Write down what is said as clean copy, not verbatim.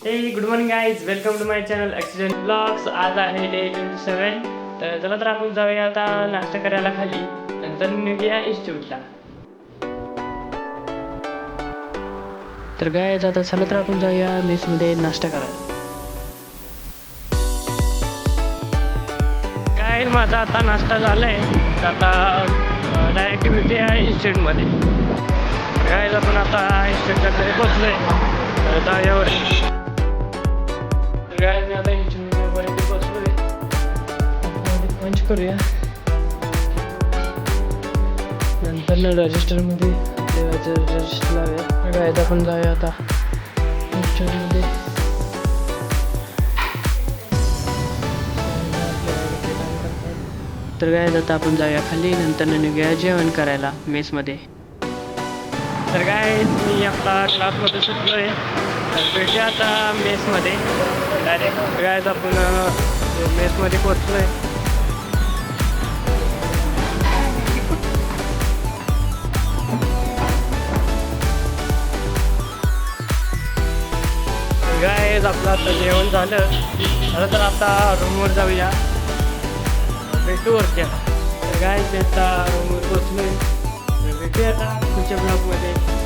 हे good morning guys, welcome to my channel accident blogs. आज आहे डे 27. तर चला तर आपण जाऊया आता नाश्ता करायला खाली, नंतर निघूया इन्स्टिट्यूटला. तर गाईज आता चला तर आपण जाऊया मेसमध्ये नाश्ता करायला. काय माझा आता नाश्ता झालाय, आता डायरेक्ट भेटूया इन्स्टिट्यूटमध्ये. गाईज आपण आता इन्स्टिट्यूटच्या घरी पोहोचलोय जाऊयावर. गाईज मी आता इन्स्टिट्यूटपर्यंत पोहोचलोय, पंच करूया, नंतर ना रजिस्टरमध्ये रजिस्टर लावूया. गाईज आपण जाऊया आता इन्स्टिट्यूटमध्ये. तर गाईज आता आपण जाऊया खाली, नंतर निघूया जेवण करायला मेसमध्ये. तर गाईज मी आपला क्लासमध्ये सुटलो आहे, तर भेटूया आता मेसमध्ये डायरेक्ट. गाईज आपण मेसमध्ये पोचलो आहे. गाईज आपलं आता जेवण झालं तर आता रूमवर जाऊया, भेटू वरच्या. तर गाईज मी आता रूमवर पोचलो आहे, भेटूया आता पुढच्या ब्लॉगमध्ये.